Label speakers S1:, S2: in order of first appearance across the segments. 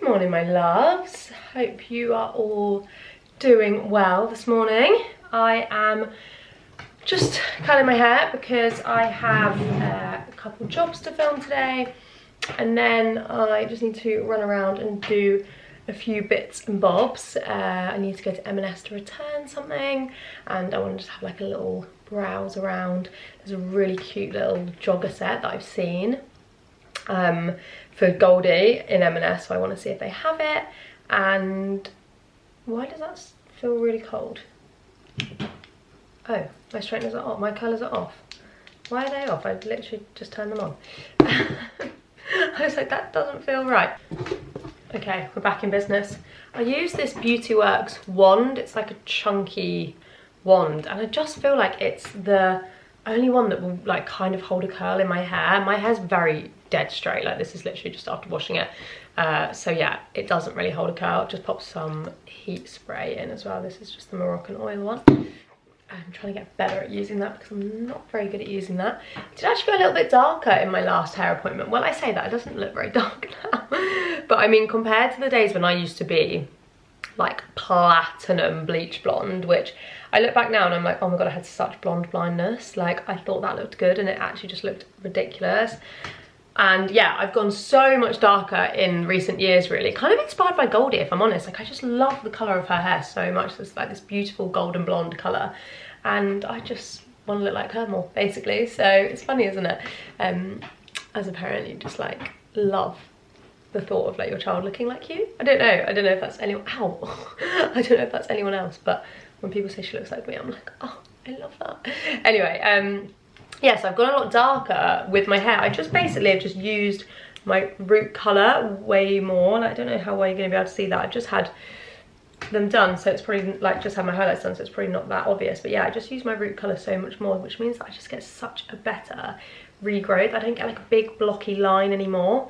S1: morning, my loves. Hope you are all doing well this morning. I am just curling my hair because I have a couple jobs to film today, and then I just need to run around and do a few bits and bobs. I need to go to M&S to return something, and I want to just have like a little browse around. There's a really cute little jogger set that I've seen for Goldie in M&S, so I want to see if they have it. And why does that feel really cold? Oh, my straighteners are off, my colours are off. Why are they off? I literally just turned them on. I was like, that doesn't feel right. Okay, we're back in business. I use this Beauty Works wand. It's like a chunky wand, and I just feel like it's the only one that will like kind of hold a curl in my hair. My hair's very dead straight, like this is literally just after washing it. So yeah, it doesn't really hold a curl. Just pop some heat spray in as well. This is just the Moroccan oil one. I'm trying to get better at using that because I'm not very good at using that. It did actually go a little bit darker in my last hair appointment. Well, I say that, it doesn't look very dark now. But I mean, compared to the days when I used to be like platinum bleach blonde, which I look back now and I'm like, oh my god, I had such blonde blindness. Like, I thought that looked good and it actually just looked ridiculous. And yeah, I've gone so much darker in recent years, really. Kind of inspired by Goldie, if I'm honest. Like, I just love the colour of her hair so much. It's like this beautiful golden blonde colour. And I just want to look like her more, basically. So it's funny, isn't it? As a parent, you just like love the thought of like your child looking like you. I don't know if that's anyone, ow. I don't know if that's anyone else, but when people say she looks like me, I'm like, oh, I love that. Anyway, yes, I've gone a lot darker with my hair. I just basically have just used my root colour way more. Like, I don't know how well you're going to be able to see that. I've just had them done, so it's probably like just had my highlights done, so it's probably not that obvious. But yeah, I just use my root colour so much more, which means that I just get such a better regrowth. I don't get like a big blocky line anymore.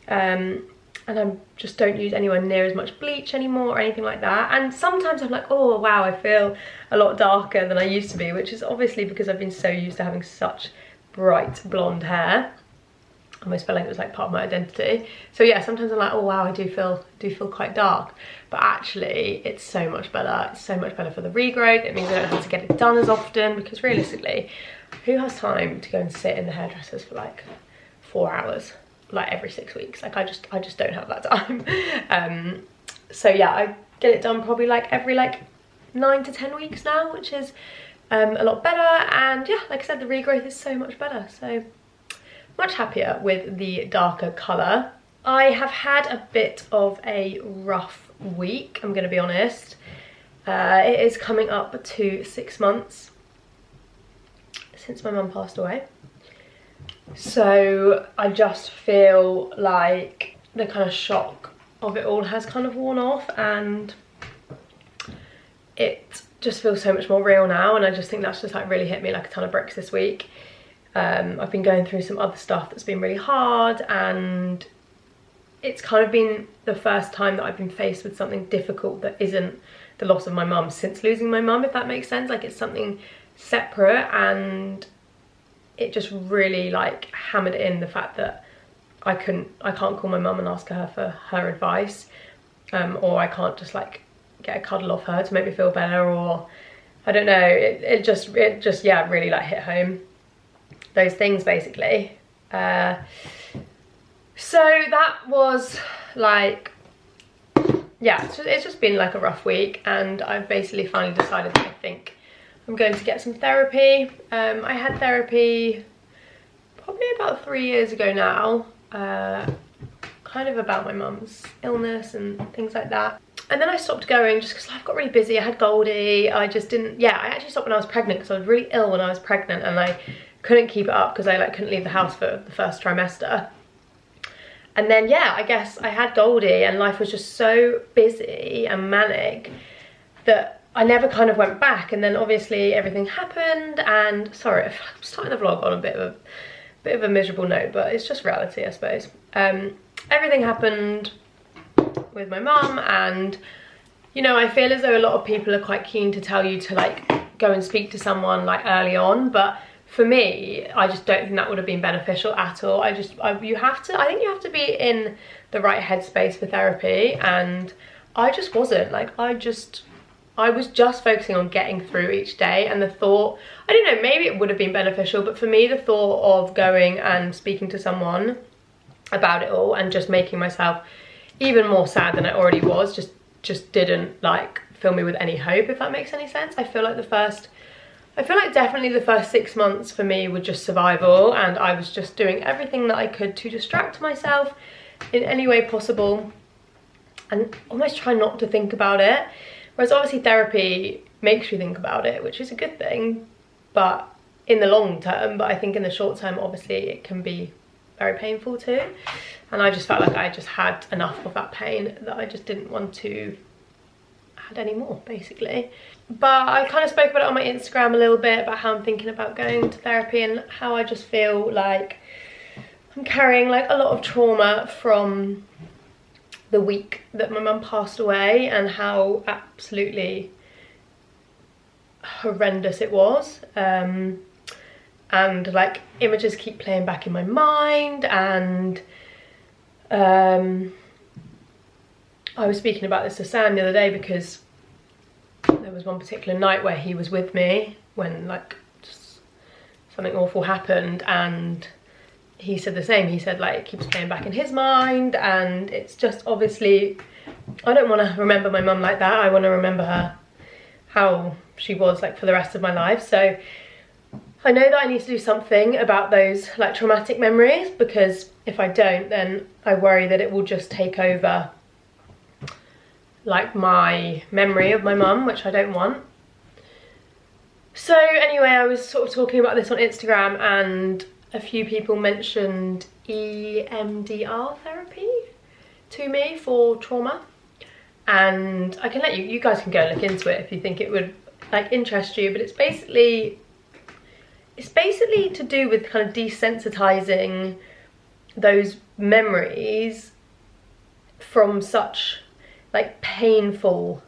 S1: And I just don't use anywhere near as much bleach anymore or anything like that. And sometimes I'm like, oh wow, I feel a lot darker than I used to be, which is obviously because I've been so used to having such bright blonde hair. I almost felt like it was like part of my identity. So yeah, sometimes I'm like, oh wow, I do feel quite dark. But actually, it's so much better. It's so much better for the regrowth. It means I don't have to get it done as often, because realistically, who has time to go and sit in the hairdressers for like 4 hours? Like every 6 weeks. Like I just don't have that time. So yeah, I get it done probably like every like 9 to 10 weeks now, which is a lot better. And yeah, like I said, the regrowth is so much better. So much happier with the darker colour. I have had a bit of a rough week, I'm gonna be honest. It is coming up to 6 months since my mum passed away. So I just feel like the kind of shock of it all has kind of worn off, and it just feels so much more real now. And I just think that's just like really hit me like a ton of bricks this week. I've been going through some other stuff that's been really hard, and it's kind of been the first time that I've been faced with something difficult that isn't the loss of my mum since losing my mum, if that makes sense. Like, it's something separate, and it just really like hammered in the fact that I can't call my mum and ask her for her advice, or I can't just like get a cuddle off her to make me feel better, or I don't know, it just yeah, really like hit home, those things basically. So that was like, yeah, it's just been like a rough week, and I've basically finally decided that I think I'm going to get some therapy. I had therapy probably about 3 years ago now, kind of about my mum's illness and things like that. And then I stopped going just because life got really busy. I had Goldie, I just didn't, yeah, I actually stopped when I was pregnant because I was really ill when I was pregnant, and I couldn't keep it up because I like couldn't leave the house for the first trimester. And then yeah, I guess I had Goldie and life was just so busy and manic that I never kind of went back. And then obviously everything happened, and sorry, I'm starting the vlog on a bit of a miserable note, but it's just reality, I suppose. Everything happened with my mum, and you know, I feel as though a lot of people are quite keen to tell you to like go and speak to someone like early on, but for me, I just don't think that would have been beneficial at all. I think you have to be in the right headspace for therapy, and I just wasn't. Like, I was just focusing on getting through each day, and the thought, I don't know, maybe it would have been beneficial, but for me, the thought of going and speaking to someone about it all and just making myself even more sad than I already was just didn't like fill me with any hope, if that makes any sense. I feel like definitely the first 6 months for me were just survival, and I was just doing everything that I could to distract myself in any way possible and almost try not to think about it. Whereas obviously therapy makes you think about it, which is a good thing, but in the long term, but I think in the short term, obviously it can be very painful too. And I just felt like I just had enough of that pain that I just didn't want to add any more, basically. But I kind of spoke about it on my Instagram a little bit, about how I'm thinking about going to therapy and how I just feel like I'm carrying like a lot of trauma from the week that my mum passed away, and how absolutely horrendous it was. And like images keep playing back in my mind, and I was speaking about this to Sam the other day, because there was one particular night where he was with me when like just something awful happened, and he said the same. He said like it keeps playing back in his mind, and it's just obviously, I don't want to remember my mum like that. I want to remember her how she was like for the rest of my life. So I know that I need to do something about those like traumatic memories, because if I don't, then I worry that it will just take over like my memory of my mum, which I don't want. So anyway, I was sort of talking about this on Instagram, and a few people mentioned EMDR therapy to me for trauma, and I can let you guys can go and look into it if you think it would like interest you. But it's basically to do with kind of desensitizing those memories from such like painful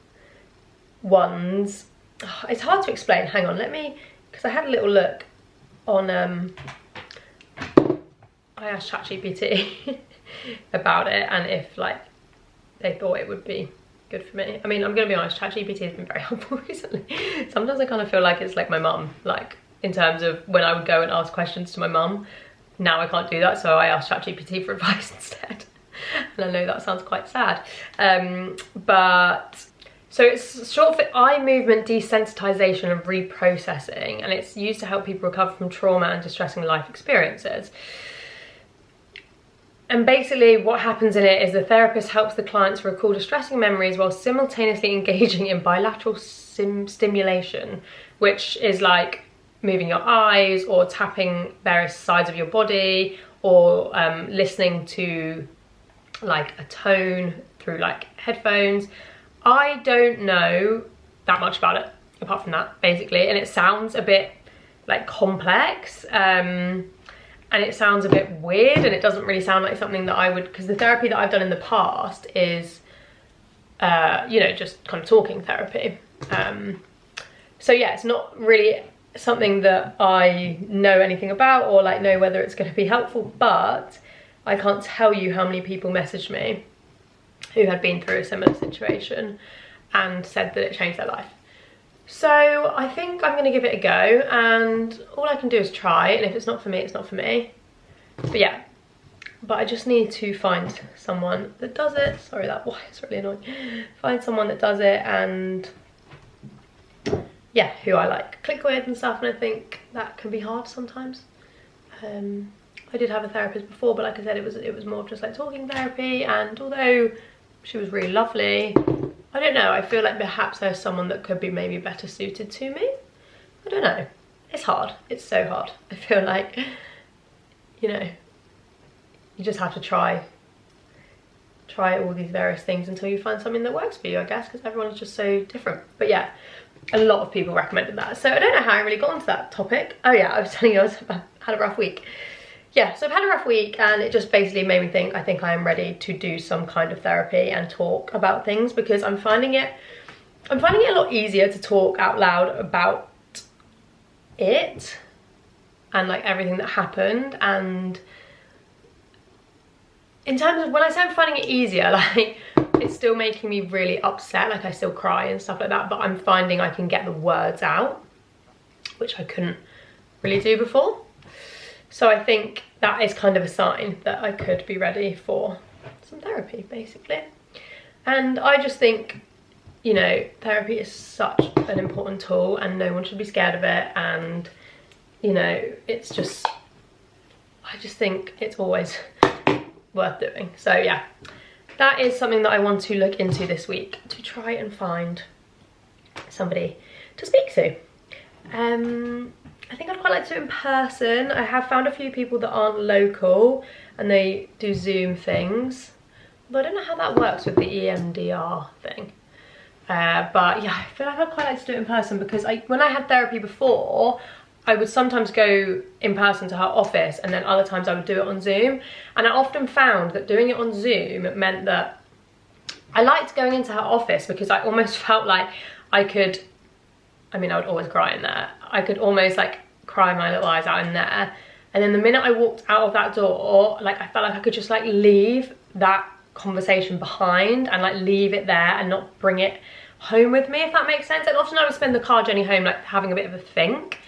S1: ones. Oh, it's hard to explain. Hang on, because I had a little look on I asked ChatGPT about it, and if like they thought it would be good for me. I mean, I'm gonna be honest, ChatGPT has been very helpful recently. Sometimes I kind of feel like it's like my mum, like in terms of when I would go and ask questions to my mum. Now I can't do that, so I asked ChatGPT for advice instead. And I know that sounds quite sad, but so it's short for eye movement desensitization and reprocessing, and it's used to help people recover from trauma and distressing life experiences. And basically what happens in it is the therapist helps the clients recall distressing memories while simultaneously engaging in bilateral stimulation, which is like moving your eyes or tapping various sides of your body, or listening to like a tone through like headphones. I don't know that much about it apart from that, basically, and it sounds a bit like complex, and it sounds a bit weird, and it doesn't really sound like something that I would, because the therapy that I've done in the past is you know, just kind of talking therapy. So yeah, it's not really something that I know anything about or like know whether it's going to be helpful, but I can't tell you how many people messaged me who had been through a similar situation and said that it changed their life. So I think I'm going to give it a go, and all I can do is try, and if it's not for me, it's not for me. But yeah, but I just need to find someone that does it. Sorry, that is really annoying. Find someone that does it, and yeah, who I like click with and stuff, and I think that can be hard sometimes. I did have a therapist before, but like I said, it was more of just like talking therapy, and although she was really lovely, I don't know, I feel like perhaps there's someone that could be maybe better suited to me. I don't know. It's hard. It's so hard. I feel like, you know, you just have to try all these various things until you find something that works for you, I guess, because everyone's just so different. But yeah, a lot of people recommended that. So I don't know how I really got onto that topic. Oh yeah, I was telling you I had a rough week. Yeah, so I've had a rough week, and it just basically made me think, I think I am ready to do some kind of therapy and talk about things, because I'm finding it a lot easier to talk out loud about it and like everything that happened. And in terms of when I say I'm finding it easier, like it's still making me really upset, like I still cry and stuff like that, but I'm finding I can get the words out, which I couldn't really do before. So I think that is kind of a sign that I could be ready for some therapy, basically. And I just think, you know, therapy is such an important tool and no one should be scared of it. And, you know, it's just, I just think it's always worth doing. So yeah, that is something that I want to look into this week, to try and find somebody to speak to. I think I'd quite like to do it in person. I have found a few people that aren't local and they do Zoom things, but I don't know how that works with the EMDR thing. But yeah, I feel like I'd quite like to do it in person, because when I had therapy before, I would sometimes go in person to her office and then other times I would do it on Zoom. And I often found that doing it on Zoom meant that I liked going into her office, because I almost felt like I could, I mean, I would always cry in there. I could almost like cry my little eyes out in there. And then the minute I walked out of that door, like I felt like I could just like leave that conversation behind and like leave it there and not bring it home with me, if that makes sense. And often I would spend the car journey home like having a bit of a think,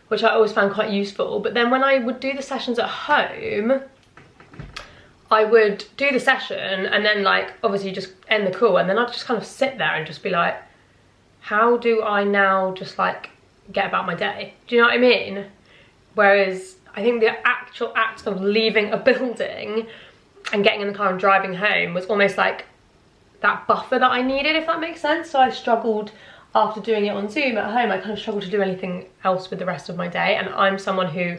S1: which I always found quite useful. But then when I would do the sessions at home, I would do the session and then like obviously just end the call, and then I'd just kind of sit there and just be like, how do I now just like get about my day? Do you know what I mean? Whereas I think the actual act of leaving a building and getting in the car and driving home was almost like that buffer that I needed, if that makes sense. So I struggled after doing it on Zoom at home. I kind of struggled to do anything else with the rest of my day, and I'm someone who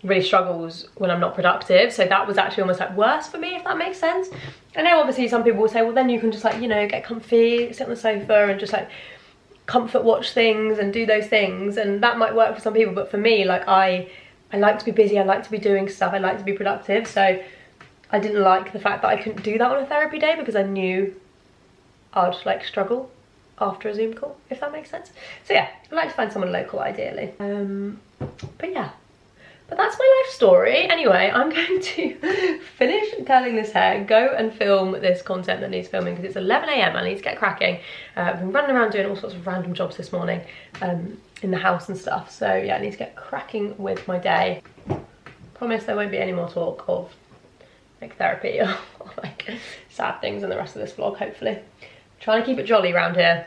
S1: really struggles when I'm not productive, so that was actually almost like worse for me, if that makes sense. I know obviously some people will say, well then you can just like, you know, get comfy, sit on the sofa and just like comfort watch things and do those things, and that might work for some people, but for me, like I like to be busy, I like to be doing stuff, I like to be productive. So I didn't like the fact that I couldn't do that on a therapy day, because I knew I'd like struggle after a Zoom call, if that makes sense. So yeah, I'd like to find someone local ideally. But yeah, but that's my life story. Anyway, I'm going to finish curling this hair, go and film this content that needs filming, because it's 11 AM, I need to get cracking. I've been running around doing all sorts of random jobs this morning in the house and stuff. So yeah, I need to get cracking with my day. Promise there won't be any more talk of like therapy or like sad things in the rest of this vlog, hopefully. Trying to keep it jolly around here.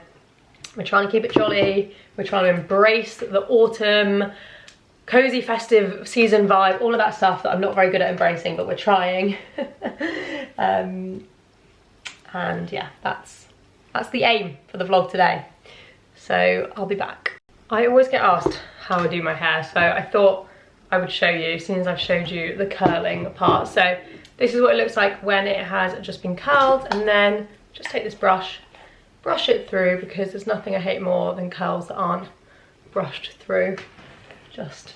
S1: We're trying to keep it jolly. We're trying to embrace the autumn, cozy festive season vibe, all of that stuff that I'm not very good at embracing, but we're trying. And yeah, that's the aim for the vlog today. So I'll be back. I always get asked how I do my hair, so I thought I would show you, since I've showed you the curling part. So this is what it looks like when it has just been curled, and then just take this brush, brush it through, because there's nothing I hate more than curls that aren't brushed through. Just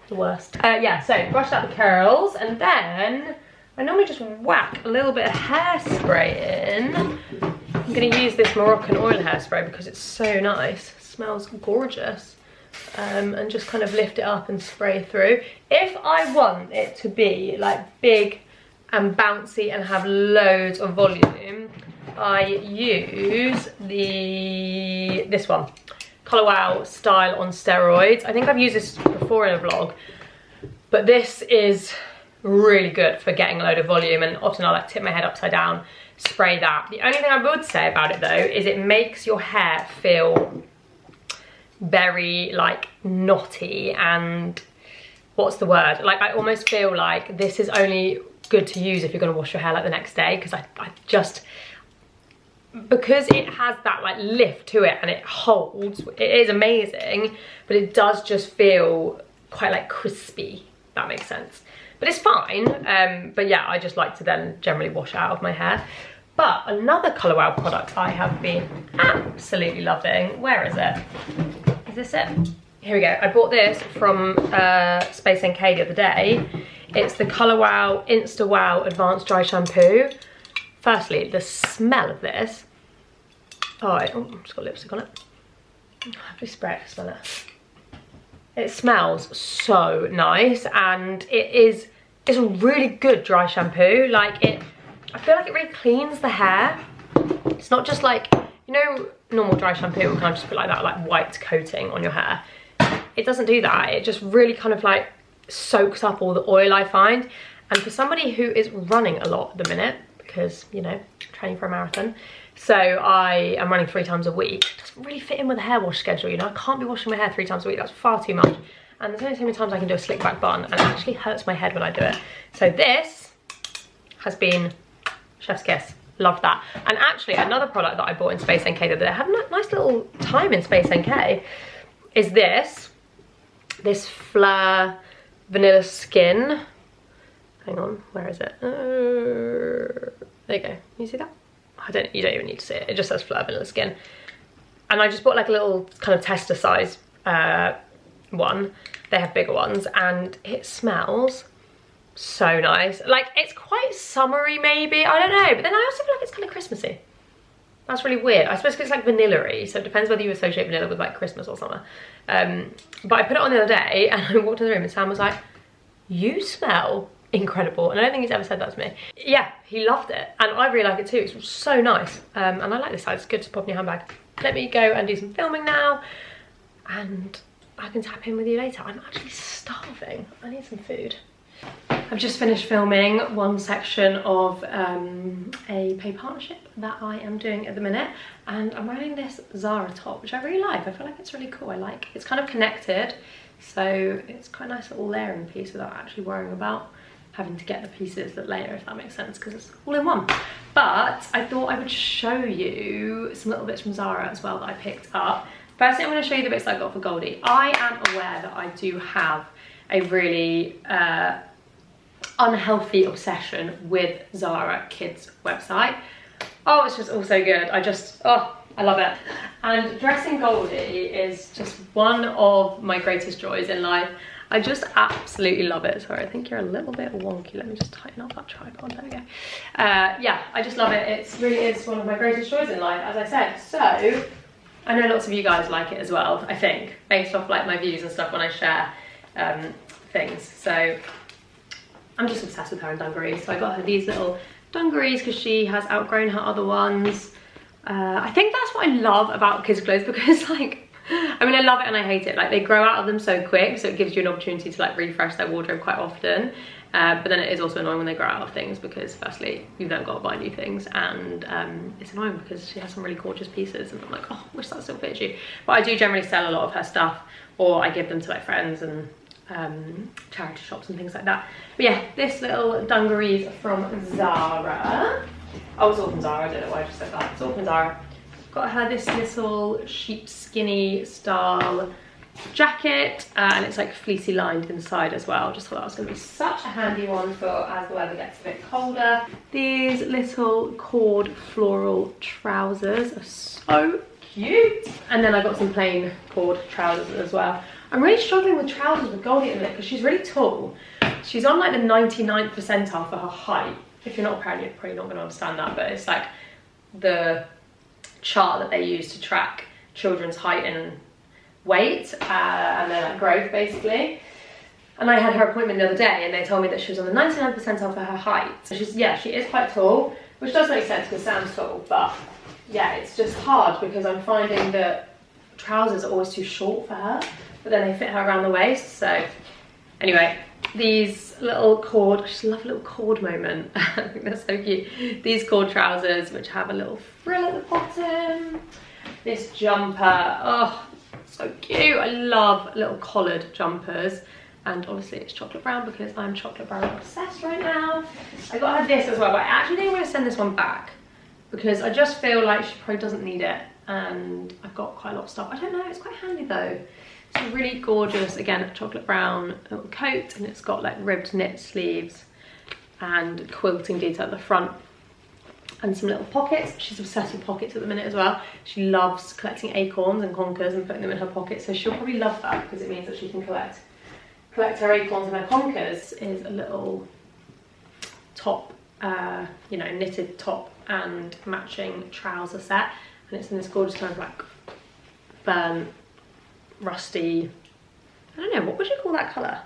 S1: the worst. Yeah, so brush out the curls, and then I normally just whack a little bit of hairspray in. I'm gonna use this Moroccan oil hairspray because it's so nice, it smells gorgeous. And just kind of lift it up and spray through. If I want it to be like big and bouncy and have loads of volume, I use this one, Colour Wow Style on steroids. I think I've used this before in a vlog, but this is really good for getting a load of volume, and often I like tip my head upside down, spray that. The only thing I would say about it though is it makes your hair feel very like knotty, and what's the word, like I almost feel like this is only good to use if you're going to wash your hair like the next day, because I just, because it has that like lift to it and it holds, it is amazing, but it does just feel quite like crispy, if that makes sense. But it's fine. But yeah, I just like to then generally wash it out of my hair. But another Colour Wow product I have been absolutely loving, where is it? Is this it? Here we go. I bought this from Space NK the other day. It's the Colour Wow Insta Wow Advanced Dry Shampoo. Firstly, the smell of this. Oh, I've just got lipstick on it. I have to spray it to smell it. It smells so nice, and it's a really good dry shampoo. Like I feel like it really cleans the hair. It's not just like, you know, normal dry shampoo will kind of just put like that like white coating on your hair. It doesn't do that. It just really kind of like soaks up all the oil, I find. And for somebody who is running a lot at the minute, because, you know, training for a marathon, so I am running 3 times a week, it doesn't really fit in with a hair wash schedule, you know. I can't be washing my hair 3 times a week, that's far too much. And there's only so many times I can do a slick back bun, and it actually hurts my head when I do it. So this has been chef's kiss. Love that. And actually another product that I bought in Space NK that I had a nice little time in Space NK is this Fleur Vanilla Skin. Hang on, where is it? There you go. Can you see that? You don't even need to see it. It just says Fleur Vanilla Skin. And I just bought like a little kind of tester size one. They have bigger ones, and it smells so nice. Like, it's quite summery maybe, I don't know, but then I also feel like it's kind of Christmassy. That's really weird. I suppose because it's like vanilla-y, so it depends whether you associate vanilla with like Christmas or summer. But I put it on the other day and I walked in the room and Sam was like, you smell incredible. And I don't think he's ever said that to me. Yeah, he loved it, and I really like it too. It's so nice. And I like this size. It's good to pop in your handbag. Let me go and do some filming now, and I can tap in with you later. I'm actually starving. I need some food. I've just finished filming one section of a paid partnership that I am doing at the minute, and I'm wearing this Zara top, which I really like. I feel like it's really cool. It's kind of connected, so it's quite a nice little layering piece without actually worrying about having to get the pieces that layer, if that makes sense, because it's all in one. But I thought I would show you some little bits from Zara as well that I picked up. Firstly, I'm going to show you the bits I got for Goldie. I am aware that I do have a really unhealthy obsession with Zara Kids website. Oh, it's just all so good. I love it. And dressing Goldie is just one of my greatest joys in life. I just absolutely love it. Sorry, I think you're a little bit wonky. Let me just tighten up that tripod. There we go. Yeah, I just love it. It really is one of my greatest joys in life, as I said. So I know lots of you guys like it as well, I think, based off like my views and stuff when I share things. So I'm just obsessed with her in dungarees. So I got her these little dungarees because she has outgrown her other ones. I think that's what I love about kids clothes, because like, I mean, I love it and I hate it. Like, they grow out of them so quick, so it gives you an opportunity to like refresh their wardrobe quite often. But then it is also annoying when they grow out of things, because firstly, you've then got to buy new things, and it's annoying because she has some really gorgeous pieces and I'm like, oh, I wish that still fits you. But I do generally sell a lot of her stuff, or I give them to like friends and charity shops and things like that. But yeah, this little dungarees from Zara. Oh, it's all from Zara, I don't know why I just said that. It's all from Zara. Got her this little sheepskinny style jacket, and it's like fleecy lined inside as well. Just thought that was going to be such a handy one for as the weather gets a bit colder. These little cord floral trousers are so cute. And then I got some plain cord trousers as well. I'm really struggling with trousers with Goldie at the minute because she's really tall. She's on like the 99th percentile for her height. If you're not a parent, you're probably not going to understand that, but it's like the chart that they use to track children's height and weight and their like growth, basically. And I had her appointment the other day, and they told me that she was on the 99th percentile for her height. So she is quite tall, which does make sense because Sam's tall, but yeah, it's just hard because I'm finding that trousers are always too short for her, but then they fit her around the waist. So anyway, these little cord, I just love a little cord moment. I think they're so cute. These cord trousers, which have a little frill at the bottom. This jumper, oh, so cute. I love little collared jumpers. And obviously it's chocolate brown because I'm chocolate brown obsessed right now. I got her this as well, but I actually think I'm going to send this one back because I just feel like she probably doesn't need it. And I've got quite a lot of stuff. I don't know, it's quite handy though. It's a really gorgeous, again, chocolate brown little coat, and it's got like ribbed knit sleeves and quilting detail at the front and some little pockets. She's obsessed with pockets at the minute as well. She loves collecting acorns and conkers and putting them in her pockets, so she'll probably love that because it means that she can collect her acorns and her conkers. Is a little top, you know, knitted top and matching trouser set, and it's in this gorgeous kind of like burnt rusty I don't know, what would you call that colour?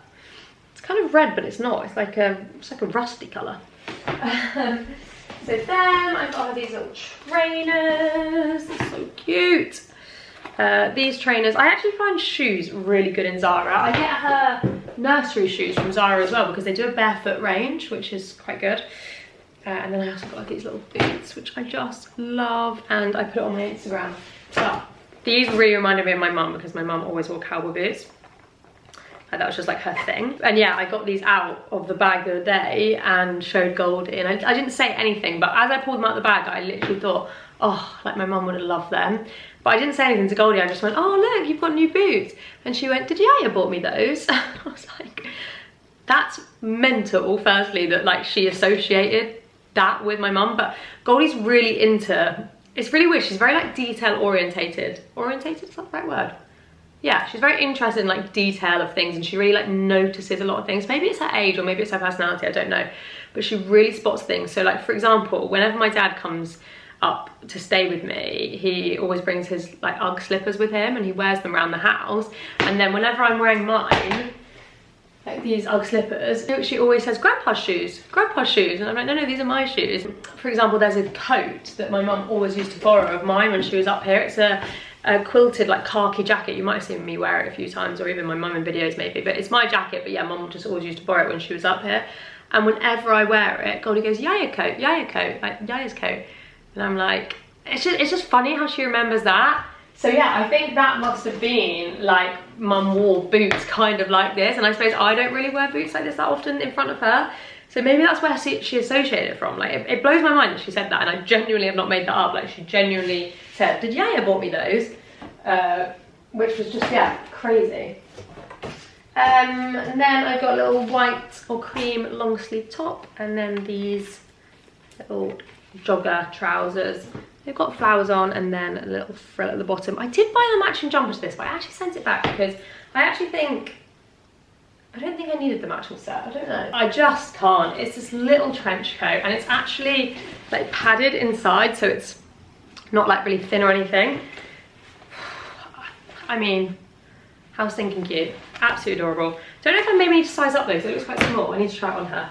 S1: It's kind of red, but it's not. It's like a rusty colour. So then I've got these little trainers. They're so cute. These trainers, I actually find shoes really good in Zara. I get her nursery shoes from Zara as well because they do a barefoot range, which is quite good. And then I also got like these little boots, which I just love, and I put it on my Instagram. So these really reminded me of my mum because my mum always wore cowboy boots. That was just like her thing. And yeah, I got these out of the bag the other day and showed Goldie, and I didn't say anything, but as I pulled them out of the bag, I literally thought, oh, like my mum would have loved them. But I didn't say anything to Goldie. I just went, oh look, you've got new boots. And she went, did Yaya bought me those? And I was like, that's mental, firstly, that like she associated that with my mum. But Goldie's really into, it's really weird, she's very like detail orientated. Orientated, is that the right word? Yeah, she's very interested in like detail of things, and she really like notices a lot of things. Maybe it's her age or maybe it's her personality, I don't know. But she really spots things. So like, for example, whenever my dad comes up to stay with me, he always brings his like Ugg slippers with him and he wears them around the house. And then whenever I'm wearing mine, like these Ugg slippers, she always says, grandpa's shoes, grandpa's shoes. And I'm like, no, these are my shoes. For example, there's a coat that my mum always used to borrow of mine when she was up here. It's a quilted like khaki jacket. You might have seen me wear it a few times, or even my mum in videos maybe, but it's my jacket. But yeah, mum just always used to borrow it when she was up here. And whenever I wear it, Goldie goes, Yaya coat, like Yaya's coat. And I'm like, it's just funny how she remembers that. So yeah, I think that must have been like mum wore boots kind of like this, and I suppose I don't really wear boots like this that often in front of her. So maybe that's where she associated it from. Like it blows my mind that she said that, and I genuinely have not made that up. Like she genuinely said, did Yaya bought me those? Which was just, yeah, crazy. And then I got a little white or cream long sleeve top, and then these little jogger trousers. They've got flowers on and then a little frill at the bottom. I did buy the matching jumper to this, but I actually sent it back because I don't think I needed the matching set. I don't know. I just can't. It's this little trench coat, and it's actually like padded inside, so it's not like really thin or anything. I mean, how's thinking cute? Absolutely adorable. Don't know if I maybe need to size up though, because it looks quite small. I need to try it on her.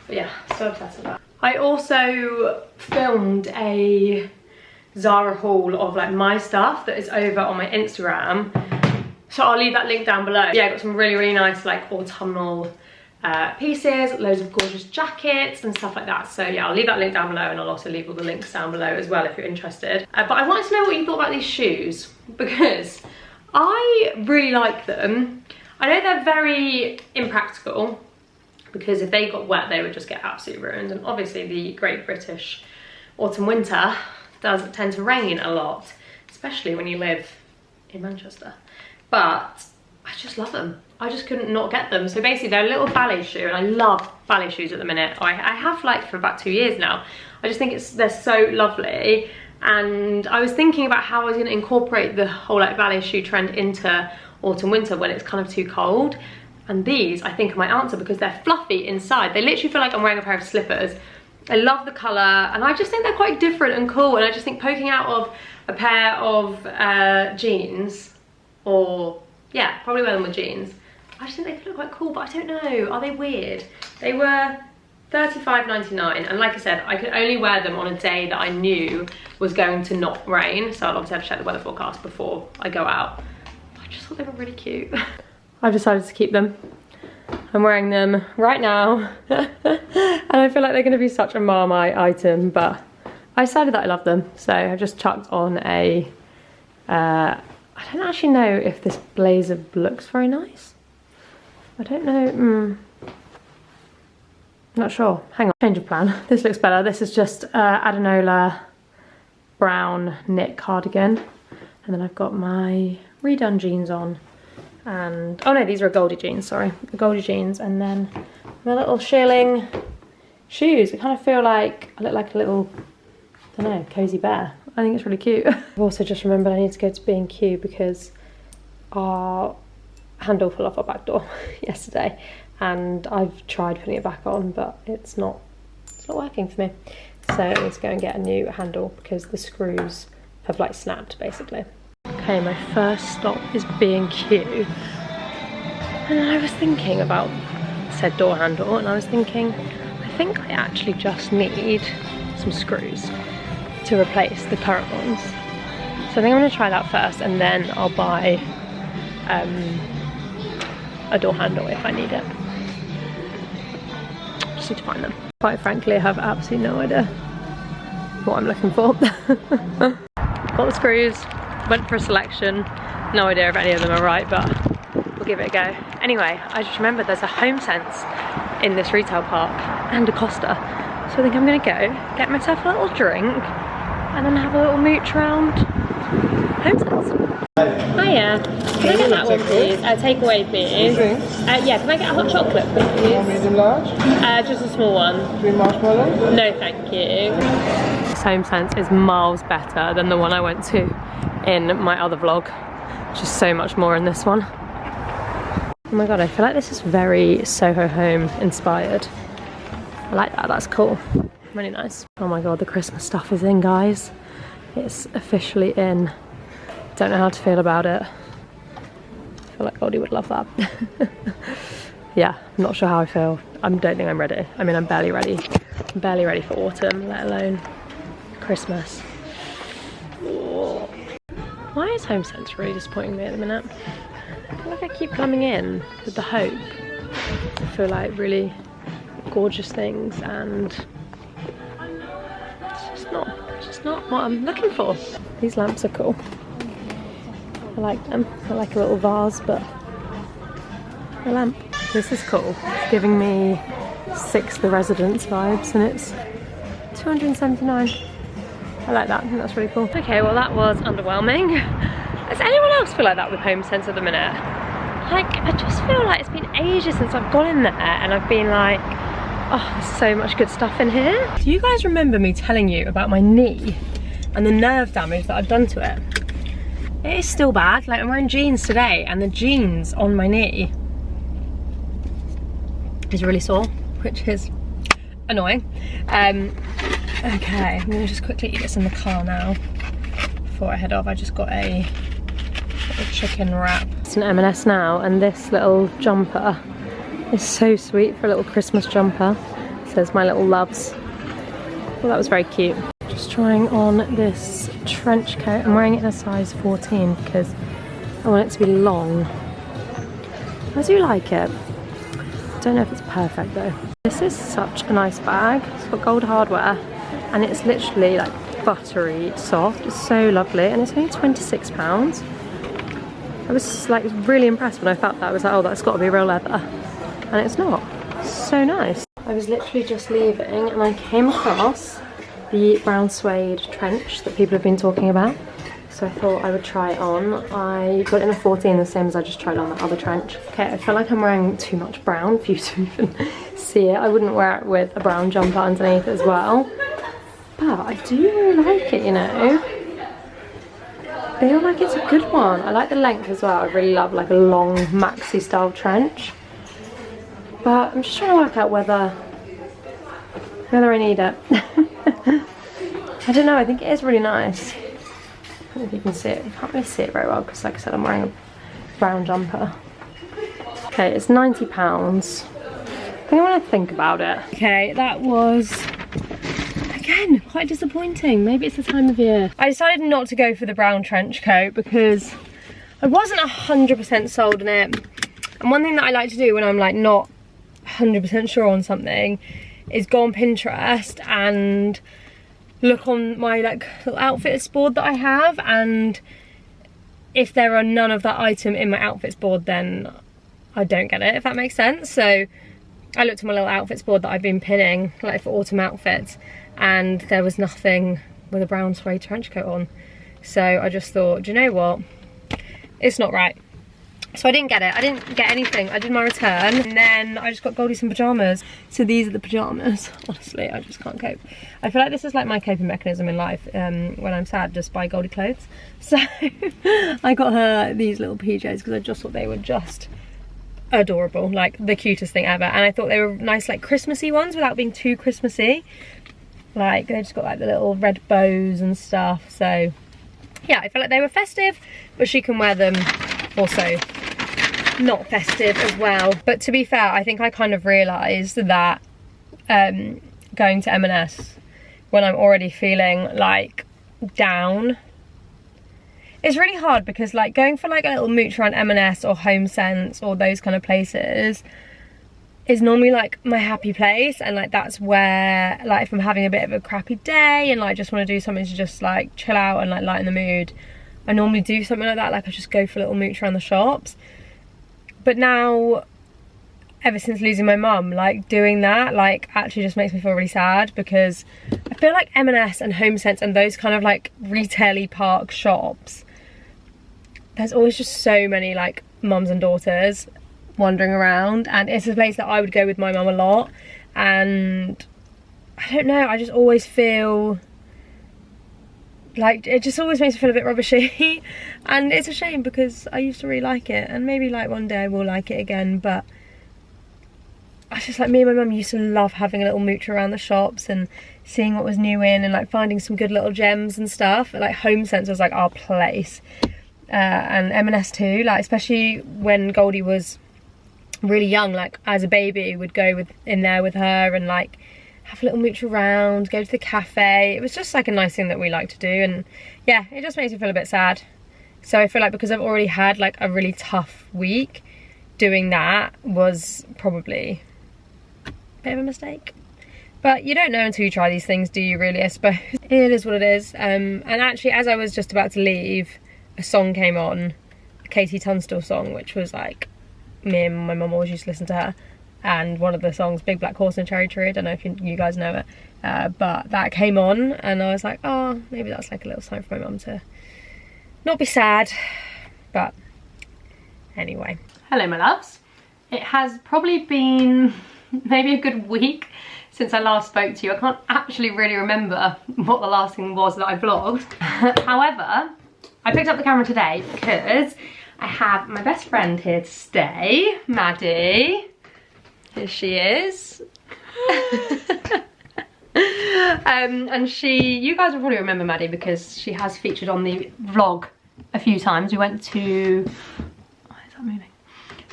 S1: But yeah, so obsessed with that. I also filmed a Zara haul of like my stuff that is over on my Instagram. So I'll leave that link down below. Yeah, I got some really nice like autumnal pieces, loads of gorgeous jackets and stuff like that. So yeah, I'll leave that link down below, and I'll also leave all the links down below as well if you're interested. But I wanted to know what you thought about these shoes, because I really like them. I know they're very impractical, because if they got wet they would just get absolutely ruined, and obviously the Great British autumn winter does tend to rain a lot, especially when you live in Manchester. But I just love them. I just couldn't not get them. So basically they're a little ballet shoe, and I love ballet shoes at the minute. I have like for about 2 years now. I just think they're so lovely, and I was thinking about how I was going to incorporate the whole like ballet shoe trend into autumn winter when it's kind of too cold. And these, I think, are my answer, because they're fluffy inside. They literally feel like I'm wearing a pair of slippers. I love the colour, and I just think they're quite different and cool. And I just think poking out of a pair of jeans, or yeah, probably wear them with jeans, I just think they look quite cool, but I don't know, are they weird? They were $35.99, and like I said, I could only wear them on a day that I knew was going to not rain, so I'll obviously have to check the weather forecast before I go out. I just thought they were really cute. I've decided to keep them. I'm wearing them right now, and I feel like they're going to be such a Marmite item, but I decided that I love them, so I've just chucked on a, I don't actually know if this blazer looks very nice. I don't know, not sure. Hang on, change of plan. This looks better. This is just Adenola brown knit cardigan, and then I've got my redone jeans on, and oh no, these are Goldie jeans, sorry, the Goldie jeans, and then my little shearling shoes. I kind of feel like I look like a little, I don't know, cozy bear. I think it's really cute. I've also just remembered I need to go to B&Q because our handle fell off our back door yesterday, and I've tried putting it back on, but it's not working for me. So I need to go and get a new handle because the screws have like snapped basically. Okay, my first stop is B&Q. And I was thinking about said door handle, and I was thinking, I think I actually just need some screws to replace the current ones. So I think I'm going to try that first, and then I'll buy a door handle if I need it. Just need to find them. Quite frankly, I have absolutely no idea what I'm looking for. Got the screws, went for a selection. No idea if any of them are right, but we'll give it a go. Anyway, I just remembered there's a HomeSense in this retail park and a Costa. So I think I'm gonna go get myself a little drink and then have a little mooch around HomeSense. Hiya, can I get that one please? Takeaway please. Yeah, can I get a hot chocolate please?
S2: Medium large?
S1: Just a small one.
S2: 3 marshmallows?
S1: No thank you. This HomeSense is miles better than the one I went to in my other vlog. Just so much more in this one. Oh my god, I feel like this is very Soho Home inspired. I like that, that's cool. Really nice. Oh my god, the Christmas stuff is in, guys. It's officially in. Don't know how to feel about it. I feel like Goldie would love that. Yeah, I'm not sure how I feel. I don't think I'm ready. I mean, I'm barely ready. I'm barely ready for autumn, let alone Christmas. Oh. Why is HomeSense really disappointing me at the minute? I feel like I keep coming in with the hope for like really gorgeous things, and it's just not what I'm looking for. These lamps are cool. I like them. I like a little vase, but a lamp. This is cool. It's giving me Six the Residence vibes, and it's 279. I like that. I think that's really cool. Okay, well that was underwhelming. Does anyone else feel like that with HomeSense at the minute? Like, I just feel like it's been ages since I've gone in there and I've been like, oh, there's so much good stuff in here. Do you guys remember me telling you about my knee and the nerve damage that I've done to it? It is still bad. Like, I'm wearing jeans today and the jeans on my knee is really sore, which is annoying. Okay, I'm gonna just quickly eat this in the car now before I head off. I just got a little chicken wrap. It's an M&S now, and this little jumper is so sweet for a little Christmas jumper. It says my little loves. Well, that was very cute. Just trying on this trench coat. I'm wearing it in a size 14 because I want it to be long. I do like it. Don't know if it's perfect though. This is such a nice bag. It's got gold hardware and it's literally like buttery soft. It's so lovely, and it's only £26. I was like really impressed when I felt that. I was like, oh, that's got to be real leather, and it's not. It's so nice. I was literally just leaving and I came across the brown suede trench that people have been talking about. So I thought I would try it on. I got it in a 14, the same as I just tried on that other trench. Okay, I feel like I'm wearing too much brown for you to even see it. I wouldn't wear it with a brown jumper underneath as well. But I do really like it, you know. I feel like it's a good one. I like the length as well. I really love like a long maxi style trench. But I'm just trying to work out whether I need it. I don't know, I think it is really nice. I don't know if you can see it. You can't really see it very well because, like I said, I'm wearing a brown jumper. Okay, it's £90. I think I want to think about it. Okay, that was, again, quite disappointing. Maybe it's the time of year. I decided not to go for the brown trench coat because I wasn't 100% sold on it. And one thing that I like to do when I'm like not 100% sure on something is go on Pinterest and look on my like little outfits board that I have, and if there are none of that item in my outfits board, then I don't get it, if that makes sense. So I looked at my little outfits board that I've been pinning like for autumn outfits, and there was nothing with a brown suede trench coat on. So I just thought, do you know what, it's not right. So I didn't get it. I didn't get anything. I did my return and then I just got Goldie some pyjamas. So these are the pyjamas. Honestly, I just can't cope. I feel like this is like my coping mechanism in life. When I'm sad, just buy Goldie clothes. So I got her these little PJs because I just thought they were just adorable, like the cutest thing ever. And I thought they were nice, like Christmassy ones without being too Christmassy. Like they just got like the little red bows and stuff. So yeah, I feel like they were festive, but she can wear them also not festive as well. But to be fair, I think I kind of realised that going to M&S when I'm already feeling like down, it's really hard, because like going for like a little mooch around M&S or Home Sense or those kind of places is normally like my happy place, and like that's where, like if I'm having a bit of a crappy day and like just want to do something to just like chill out and like lighten the mood, I normally do something like that. Like I just go for a little mooch around the shops. But now, ever since losing my mum, like doing that like actually just makes me feel really sad, because I feel like M&S and Home Sense and those kind of like retail-y park shops, there's always just so many like mums and daughters wandering around, and it's a place that I would go with my mum a lot. And I don't know, I just always feel like it just always makes me feel a bit rubbishy. And it's a shame, because I used to really like it, and maybe like one day I will like it again. But I just, like, me and my mum used to love having a little mooch around the shops and seeing what was new in, and like finding some good little gems and stuff. Like Home Sense was like our place, and M&S too, like especially when Goldie was really young, like as a baby, would go in there with her and like have a little mooch around, go to the cafe. It was just like a nice thing that we like to do. And yeah, it just makes me feel a bit sad. So I feel like because I've already had like a really tough week, doing that was probably a bit of a mistake. But you don't know until you try these things, do you really, I suppose? It is what it is. And actually, as I was just about to leave, a song came on, a Katie Tunstall song, which was like, me and my mum always used to listen to her. And one of the songs, Big Black Horse and Cherry Tree, I don't know if you guys know it, but that came on, and I was like, oh, maybe that's like a little sign for my mum to not be sad. But anyway. Hello my loves. It has probably been maybe a good week since I last spoke to you. I can't actually really remember what the last thing was that I vlogged. However, I picked up the camera today because I have my best friend here to stay, Maddie. Here she is. And you guys will probably remember Maddie because she has featured on the vlog a few times. We went to, oh, is that moving?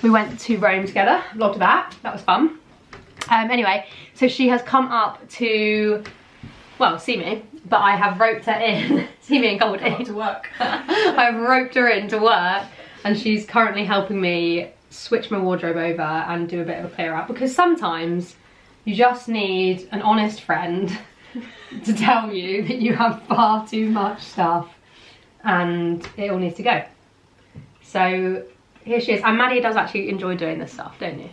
S1: We went to Rome together, vlogged that was fun. Anyway, so she has come up to, well, see me, but I have roped her in, see me and Goldie.
S2: To work.
S1: I've roped her in to work, and she's currently helping me switch my wardrobe over and do a bit of a clear out, because sometimes you just need an honest friend to tell you that you have far too much stuff and it all needs to go. So here she is, and Maddie does actually enjoy doing this stuff, don't you?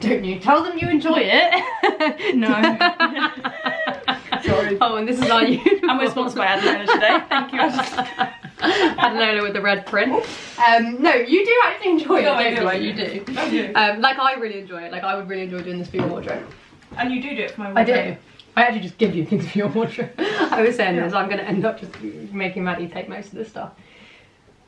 S1: Don't you? Tell them you enjoy it.
S2: No. Sorry.
S1: Oh, and this is our new.
S2: And we're sponsored by Adenola today. Thank you.
S1: Adenola with the red print. No, you do actually enjoy it, don't you?
S2: I
S1: You do.
S2: I do.
S1: Like I really enjoy it. Like I would really enjoy doing this for your wardrobe.
S2: And you do it for my wardrobe.
S1: I do. I actually just give you things for your wardrobe. I was saying this, I'm going to end up just making Maddie take most of this stuff.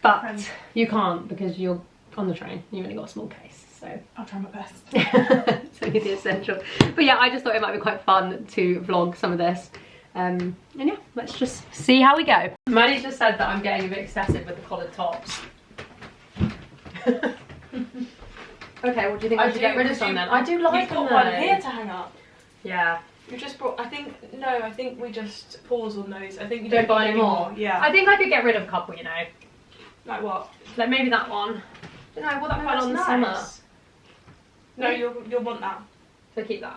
S1: But you can't, because you're on the train. You've only got a small case. So
S2: I'll try my best.
S1: It's only the essential. But yeah, I just thought it might be quite fun to vlog some of this. And yeah, let's just see how we go. Maddie just said that I'm getting a bit excessive with the collared tops. Okay, what do you think I should get rid of some then? I do like them though.
S2: You've got one here to hang up.
S1: Yeah.
S2: You just brought, I think we just pause on those. I think you
S1: don't buy any more.
S2: Yeah.
S1: I think I could get rid of a couple, you know.
S2: Like what?
S1: Like maybe that one. I don't know, I wore that quite on the summer.
S2: No, you'll want that.
S1: So keep that.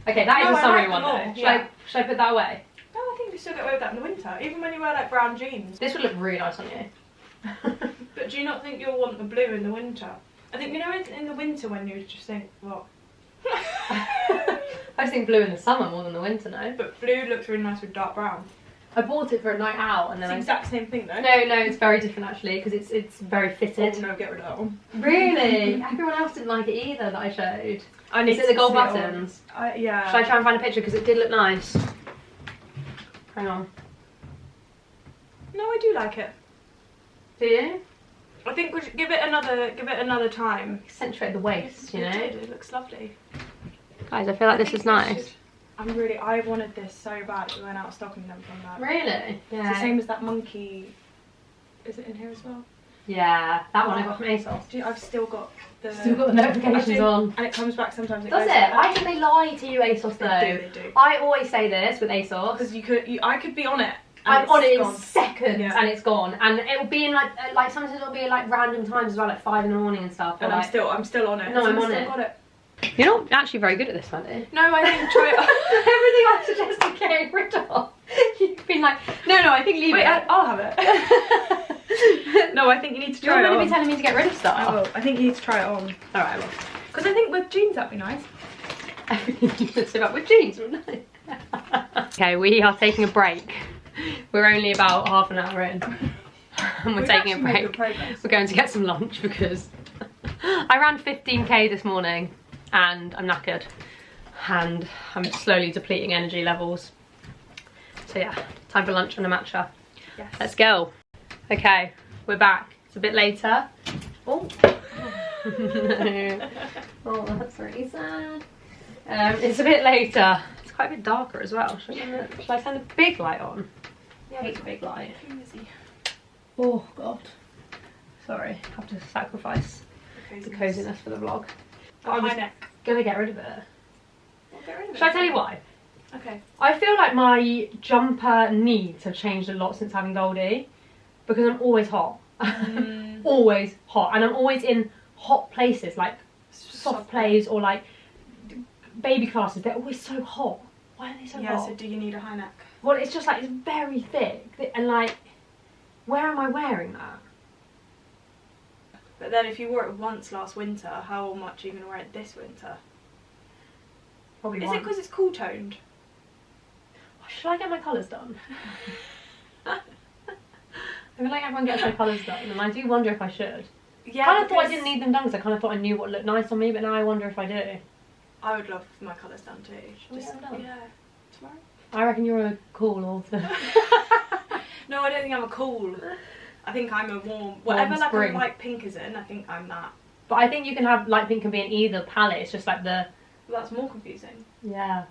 S1: Okay, that is a summery one though. Should I put that away?
S2: No, I think you still get away with that in the winter. Even when you wear like brown jeans.
S1: This would look really nice on you.
S2: But do you not think you'll want the blue in the winter? I think, you know, in the winter when you just think, what?
S1: I just think blue in the summer more than the winter, no?
S2: But blue looks really nice with dark brown.
S1: I bought it for a night out and then
S2: it's the exact same thing though.
S1: No, it's very different actually, because it's very fitted.
S2: Oh no, get rid of that one.
S1: Really? Everyone else didn't like it either that I showed.
S2: I need
S1: Is it the gold buttons?
S2: Yeah.
S1: Should I try and find a picture, because it did look nice? Hang on.
S2: No, I do like it.
S1: Do you?
S2: I think we should give it another time.
S1: Accentuate the waist, you know?
S2: It looks lovely.
S1: Guys, I feel like this is nice.
S2: I wanted this so bad. We went out stocking them from that.
S1: Really?
S2: Yeah. It's the same as that monkey. Is it in here as well?
S1: Yeah, that one I got from ASOS.
S2: Dude, I've still got the
S1: notifications on.
S2: And it comes back sometimes.
S1: Does it? I think they lie to you, ASOS though.
S2: They do.
S1: I always say this with ASOS.
S2: Because I could be on it.
S1: I'm on it in
S2: gone.
S1: seconds and it's gone. And it will be in like sometimes it'll be at like random times as well, like 5 in the morning and stuff.
S2: And
S1: like,
S2: I'm still on it.
S1: No, I'm on
S2: still
S1: it.
S2: Got it.
S1: You're not actually very good at this, Maddie.
S2: No, I think try it.
S1: Everything I suggested getting rid of. You've been like, no, I think leave it.
S2: I'll have it. No, I think you need to try it on.
S1: You're going to be telling me to get rid of stuff.
S2: I will. I think you need to try it on.
S1: Alright, I will.
S2: Because I think with jeans that'd be nice.
S1: Everything you can say about with jeans, wouldn't it? Okay, we are taking a break. We're only about half an hour in. And we're taking a break. We're going to get some lunch because I ran 15k this morning and I'm knackered. And I'm slowly depleting energy levels. So yeah, time for lunch and a matcha.
S2: Yes.
S1: Let's go. Okay, we're back. It's a bit later. Oh. No. Oh, that's really sad. It's a bit later. It's quite a bit darker as well. Should I turn the big light on? I hate the big light. Oh god. Sorry, have to sacrifice the coziness for the vlog.
S2: I'm
S1: gonna get rid of it.
S2: Well, get rid of it.
S1: Should I tell you why?
S2: Okay.
S1: I feel like my jumper needs have changed a lot since having Goldie because I'm always hot. Always hot, and I'm always in hot places like soft plays or like baby classes. They're always so hot. Why are they so hot?
S2: Yeah, so do you need a high neck?
S1: Well, it's just like it's very thick and like where am I wearing that?
S2: But then if you wore it once last winter, how much are you going to wear it this winter?
S1: Probably
S2: Is
S1: once.
S2: it because it's cool toned?
S1: Should I get my colours done? I feel like everyone gets their colours done and I do wonder if I should.
S2: Yeah,
S1: I kind of thought I didn't need them done because I kind of thought I knew what looked nice on me, but now I wonder if I do.
S2: I would love my colours done too.
S1: Just,
S2: yeah, tomorrow.
S1: I reckon you're a cool author.
S2: No, I don't think I'm a cool. I think I'm a warm, whatever like
S1: spring.
S2: a light pink is in, I think I'm that.
S1: But I think you can have light pink can be in either palette, it's just like the...
S2: Well, that's more confusing.
S1: Yeah.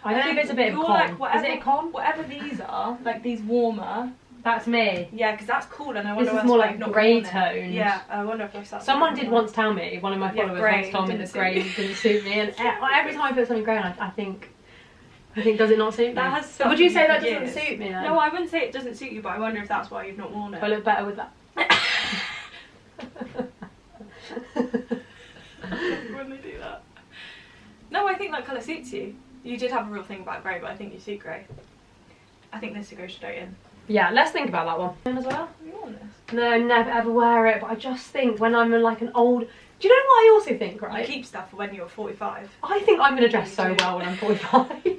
S1: I don't know if it's a bit of a con.
S2: Like, whatever,
S1: is it a con?
S2: Whatever these are, like these warmer.
S1: That's me.
S2: Yeah, because that's cool and I wonder
S1: this
S2: if
S1: is more
S2: like
S1: like
S2: not
S1: grey
S2: worn it.
S1: toned.
S2: Yeah, I wonder if that's...
S1: Someone did once tell me, one of my followers once told me that grey didn't suit me, and every time I put something grey on, I think, does it not suit me?
S2: That has
S1: so would you say that
S2: years.
S1: doesn't suit me then?
S2: No, I wouldn't say it doesn't suit you, but I wonder if that's why you've not worn it.
S1: I look better with that.
S2: When they do that. No, I think that colour suits you. You did have a real thing about grey, but I think you suit grey. I think this would go straight in.
S1: Yeah, let's think about that one as well.
S2: Have you worn this?
S1: No, never ever wear it, but I just think when I'm like an old... Do you know what I also think, right?
S2: You keep stuff for when you're 45.
S1: I think I'm going to dress so well when I'm 45.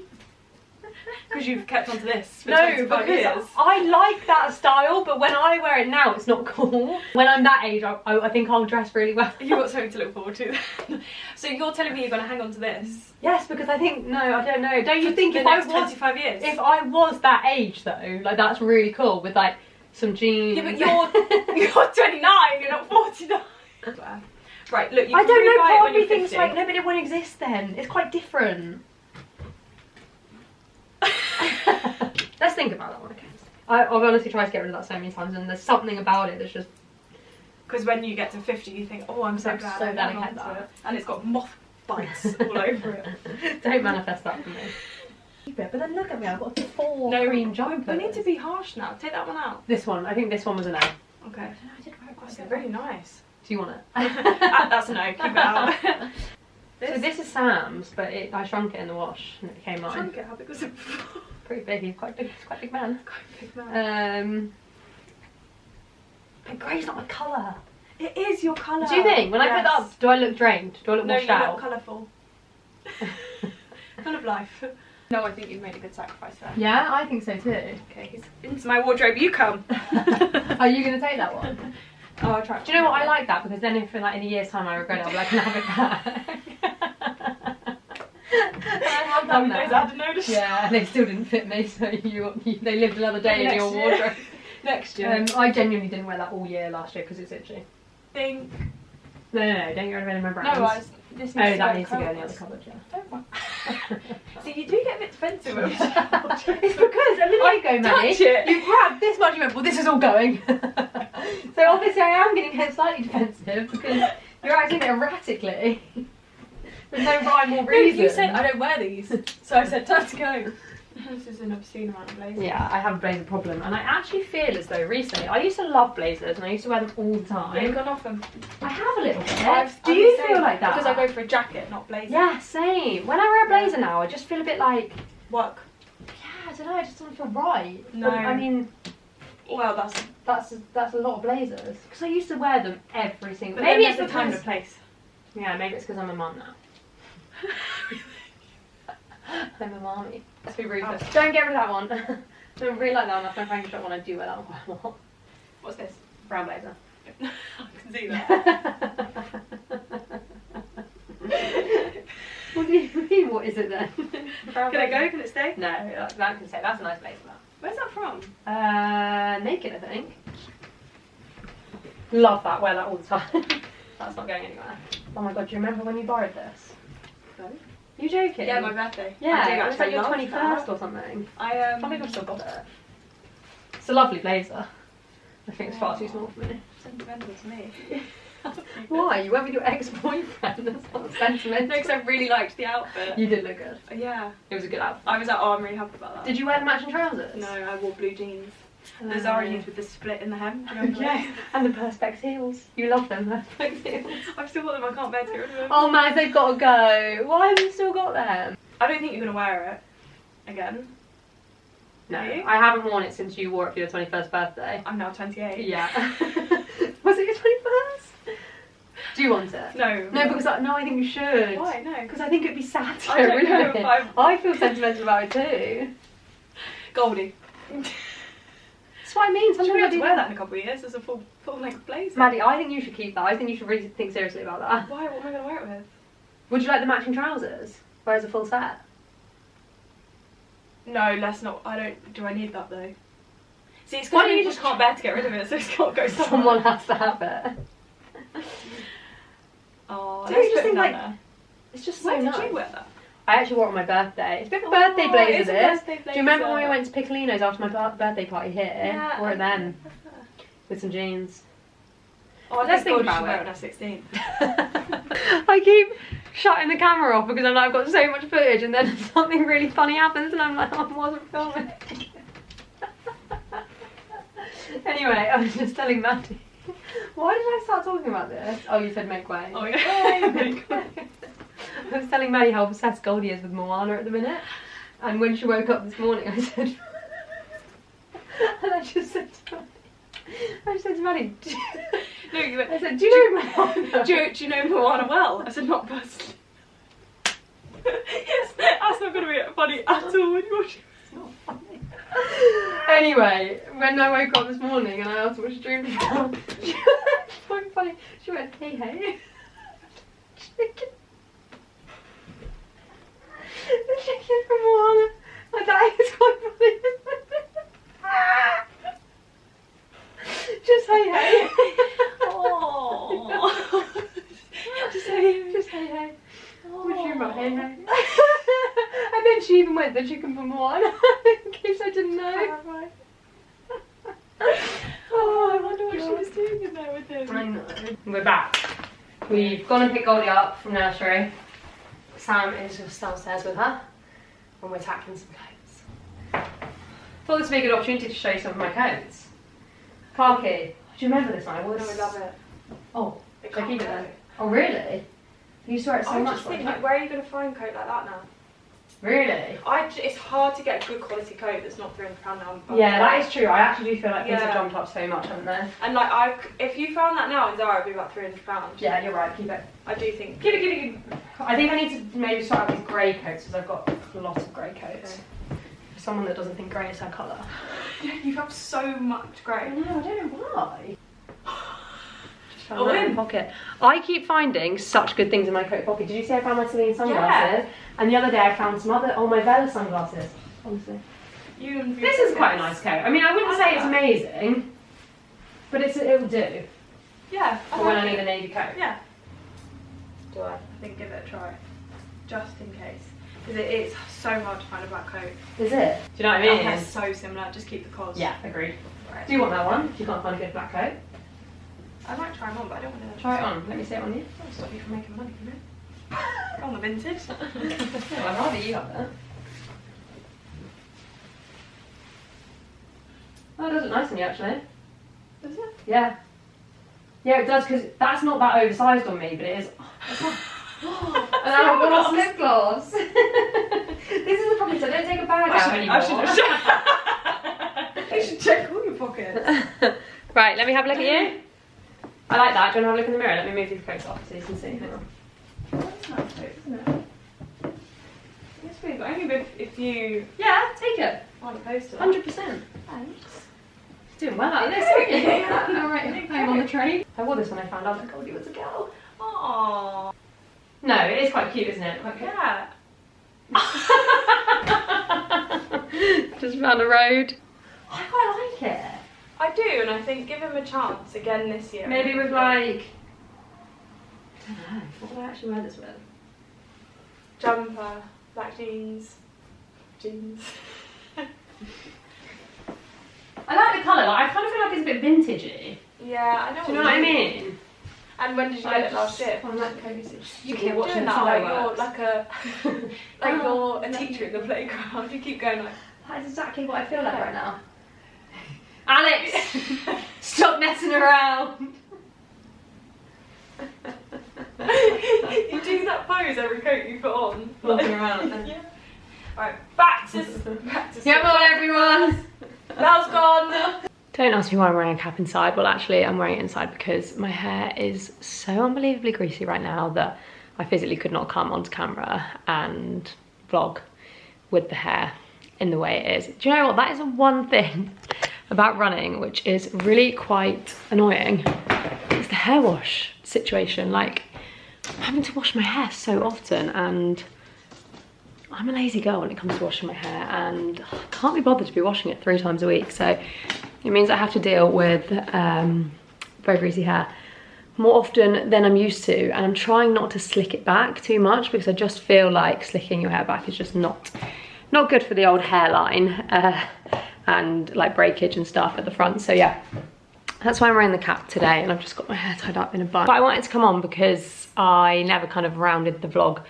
S2: Because you've kept onto this for
S1: No,
S2: 25
S1: because
S2: years.
S1: I like that style, but when I wear it now, it's not cool. When I'm that age, I think I'll dress really well.
S2: You've got something to look forward to then. So you're telling me you're going to hang on to this?
S1: Yes, because I think, no, I don't know. Don't you think
S2: if I was 25 years?
S1: If I was that age though, like that's really cool with like some jeans.
S2: Yeah, but you're 29, you're not 49. Right, look, you
S1: I
S2: can
S1: don't know,
S2: rebuy it
S1: part
S2: when
S1: of me
S2: you're
S1: thinks
S2: 50.
S1: like, no, but it won't exist then. It's quite different. Let's think about that one, okay. I've honestly tried to get rid of that so many times and there's something about it that's just...
S2: Because when you get to 50 you think, oh, I'm so glad I
S1: kept
S2: kept
S1: that.
S2: And it's got moth bites all over it.
S1: Don't manifest that for me. But then look at me, I've got 4 cream jumpers.
S2: We need to be harsh now. Take that one out.
S1: This one, I think this one was a no.
S2: Okay.
S1: I did wear it quite
S2: It's
S1: a bit.
S2: really nice.
S1: Do you want it?
S2: That's a no, keep it out.
S1: So this is Sam's, but I shrunk it in the wash and it became mine.
S2: Shrunk it, how big was it before?
S1: Pretty big, he's quite big, big man.
S2: Quite a big man.
S1: But grey's not my colour.
S2: It is your colour.
S1: Do you think? When I put that up, do I look drained? Do I look washed out?
S2: No, you look colourful. Full of life. No, I think you've made a good sacrifice there.
S1: Yeah, I think so too.
S2: Okay, into my wardrobe you come.
S1: Are you going to take that one?
S2: Oh, I'll try.
S1: Do you know what I like that? Because then if in a year's time I regret it, I'll be like, can I have it back? I have done that. Yeah, and they still didn't fit me, so they lived another day in your wardrobe.
S2: Next year.
S1: I genuinely didn't wear that all year last year because it's itchy.
S2: Think.
S1: No, don't get rid of any of my brands.
S2: No, this
S1: that needs to go in the other cupboard, yeah.
S2: Don't mind. See, you do get a bit defensive.
S1: It's because a minute ago, Maddie, you grabbed this much, you went, well, this is all going. So obviously I am getting slightly defensive because you're acting erratically. There's no rhyme or reason.
S2: No, you said I don't wear these, so I said time to go. This is an obscene amount of blazers.
S1: Yeah, I have a blazer problem, and I actually feel as though recently I used to love blazers and I used to wear them all the time.
S2: Yeah, you've gone off them.
S1: I have a little bit. Do
S2: I'm
S1: you
S2: the
S1: feel
S2: same,
S1: like that?
S2: Because I go for a jacket, not blazer.
S1: Yeah, same. When I wear a blazer now, I just feel a bit like
S2: Work.
S1: yeah, I don't know. I just don't feel right.
S2: No.
S1: But, I mean,
S2: Well,
S1: that's a lot of blazers because I used to wear them every single.
S2: but
S1: Maybe
S2: then
S1: it's
S2: there's a
S1: because
S2: time and a place.
S1: yeah, maybe it's because I'm a mum now. I'm a mommy. Let's be ruthless. Oh. Don't get rid of that one. I don't really like that one. That's my Frankie shot one. I do wear that one quite a lot.
S2: What's this?
S1: Brown blazer.
S2: I can see that.
S1: What do you mean? What is it then?
S2: Can it go? Can it stay?
S1: No, that can stay. That's a nice blazer.
S2: Where's that from?
S1: Naked, I think. Love that. Wear that all the time. That's not going anywhere. Oh my god, do you remember when you borrowed this?
S2: No.
S1: You joking?
S2: Yeah, my birthday.
S1: Yeah,
S2: I do
S1: it was like your
S2: actually love
S1: 21st
S2: that.
S1: or something.
S2: I
S1: can't believe I've still got it. It's a lovely blazer. I think it's far too small for me.
S2: Sentimental to me.
S1: Why? You went with your ex-boyfriend. That's not sentimental.
S2: No, because I really liked the outfit.
S1: You did look good.
S2: Yeah.
S1: It was a good outfit.
S2: I was like, oh, I'm really happy about that.
S1: Did you wear the matching trousers?
S2: No, I wore blue jeans. The Zara jeans with the split in the hem. Do you remember
S1: Yes, and the perspex heels. You love them perspex heels.
S2: those? I've still got them. I can't bear to get rid of them.
S1: Oh man, they've got to go. Why have you still got them?
S2: I don't think you're gonna wear it again.
S1: No,
S2: Are you?
S1: I haven't worn it since you wore it for your 21st birthday.
S2: I'm now 28.
S1: Yeah. Was it your 21st? Do you want it?
S2: No.
S1: No, because I think you should.
S2: Why? No.
S1: Because I think it'd be sad to
S2: I
S1: get
S2: don't
S1: rid
S2: know
S1: of
S2: if
S1: it. I feel sentimental about it too.
S2: Goldie.
S1: That's what I mean.
S2: Should
S1: Sometimes
S2: we
S1: I
S2: have to
S1: do
S2: wear that in a couple of years as a full length blazer?
S1: Maddie, I think you should keep that. I think you should really think seriously about that.
S2: Why? What am I gonna wear it with?
S1: Would you like the matching trousers? Wear as a full set?
S2: No, let's not. I don't. Do I need that though? See, it's
S1: Why
S2: because
S1: don't
S2: you
S1: you
S2: just can't bear to get rid of it, so it's got to go somewhere.
S1: Someone has to have it.
S2: Oh,
S1: Don't
S2: let's
S1: you just
S2: put it
S1: think,
S2: down
S1: like,
S2: there.
S1: It's just
S2: Where
S1: so
S2: did
S1: nice.
S2: you wear that?
S1: I actually wore it on my birthday. It's a bit of a
S2: Oh,
S1: birthday blazer,
S2: it's a
S1: this.
S2: birthday
S1: Do you remember when we
S2: blazer.
S1: went to Piccolino's after my birthday party here?
S2: Yeah.
S1: Wore it then with some jeans.
S2: Oh, I
S1: Let's
S2: think
S1: think
S2: God,
S1: about
S2: you should
S1: it.
S2: wear it when I'm 16.
S1: I keep shutting the camera off because I'm like, I've got so much footage, and then something really funny happens and I'm like, oh, I wasn't filming. Anyway, I was just telling Maddie. Why did I start talking about this? Oh, you said make way.
S2: Oh, yeah. Make way.
S1: I was telling Maddie how obsessed Goldie is with Moana at the minute, and when she woke up this morning, I said, and I just said to Maddie,
S2: No, you went.
S1: I said, do you know Moana?
S2: Do you know Moana well? I said, not personally. Yes, that's not going to be funny at all when you watch it.
S1: It's not funny. Anyway, when I woke up this morning and I asked what she dreamed about, she was so funny. She went, hey, hey. The chicken from Moana. Like, that is quite funny. Just hey, hey.
S2: Oh.
S1: Just hey, hey. What do you about hey, hey? And then she even went, the chicken from Moana, in case I didn't know.
S2: Oh, I wonder what she was doing in there with him.
S1: I know. We're back. We've gone and picked Goldie up from nursery. Sam is just downstairs with her, and we're tackling some coats. Thought this would be a good opportunity to show you some of my coats. Khaki. Do you remember this one? I
S2: No, I love it.
S1: Oh,
S2: It
S1: should I
S2: can't
S1: keep it
S2: go.
S1: then? Oh, really? You used to wear it so
S2: I
S1: much.
S2: just
S1: for
S2: think,
S1: it.
S2: like, where are you going to find a coat like that now?
S1: Really?
S2: It's hard to get a good quality coat that's not £300 now.
S1: Yeah, that is true. I actually do feel like things have
S2: Yeah.
S1: jumped up so much, haven't they?
S2: And like, if you found that now in Zara, it'd be about £300.
S1: Yeah, you're right. Keep it.
S2: I do think.
S1: Keep it. I think I need to maybe start out with grey coats because I've got a lot of grey coats.
S2: Okay.
S1: For someone that doesn't think grey is her colour.
S2: You have so much grey.
S1: No, I don't know why. Just found
S2: Oh,
S1: that in
S2: in.
S1: my pocket. I keep finding such good things in my coat pocket. Did you see I found my Celine sunglasses? And the other day I found some other, my Vela sunglasses. Honestly. This is quite a nice coat. I mean, I wouldn't say it's amazing, but it will do.
S2: Yeah.
S1: For when I need a navy coat.
S2: Yeah.
S1: Do I?
S2: I think give it a try, just in case, because it's so hard to find a black coat.
S1: Is it? Do you know what I
S2: Our
S1: mean?
S2: hair's so similar. Just keep the cos.
S1: Yeah, agreed.
S2: Right.
S1: Do you want that one? If you can't find a good black coat.
S2: I might try them on, but I don't want to
S1: Try it on. Let me see it on you.
S2: That'll stop you from making money, you know? On the Vinted.
S1: No, I'd rather you have that. Oh, it does look nice on you actually.
S2: Does it?
S1: Yeah. Yeah, it does, because that's not that oversized on me, but it is. Oh, and I've got lip gloss. This is the problem, so don't take a bag out anymore.
S2: You should check all your pockets.
S1: Right, let me have a look at you. I like that. Do you want to have a look in the mirror? Let me move these coats off so you can see. Hang on.
S2: That's a nice coat, isn't it? Yes, weird, but only if you
S1: Yeah, take it.
S2: aren't opposed to it.
S1: 100%.
S2: Thanks.
S1: Doing well out of this, aren't you? Alright, I'm on the train. I wore this when I found out that Goldie was a girl.
S2: Aww.
S1: No, it is quite cute, isn't it? Quite cute.
S2: Yeah.
S1: Just round the road. I quite like it.
S2: I do, and I think give him a chance again this year.
S1: Maybe with like, I don't know, what would I actually wear this with?
S2: Jumper, black jeans.
S1: I like the colour, like, I kind of feel like it's a bit vintagey.
S2: Yeah, I know.
S1: Do you know what I mean?
S2: And when did you get it last year?
S1: I'm like cozy.
S2: You keep watching that like you're like a you're a teacher in the playground. You keep going like.
S1: That is exactly what I feel like right now. Alex, stop messing around.
S2: You do that pose every coat you put on.
S1: Walking around.
S2: Yeah. Alright, back to
S1: Come on, everyone.
S2: That's gone.
S1: Don't ask me why I'm wearing a cap inside. Well, actually, I'm wearing it inside because my hair is so unbelievably greasy right now that I physically could not come onto camera and vlog with the hair in the way it is. Do you know what? That is the one thing about running which is really quite annoying. It's the hair wash situation. Like, I'm having to wash my hair so often, and I'm a lazy girl when it comes to washing my hair, and I can't be bothered to be washing it 3 times a week. So it means I have to deal with very greasy hair more often than I'm used to, and I'm trying not to slick it back too much because I just feel like slicking your hair back is just not good for the old hairline and like breakage and stuff at the front. So yeah, that's why I'm wearing the cap today, and I've just got my hair tied up in a bun. But I wanted to come on because I never kind of rounded the vlog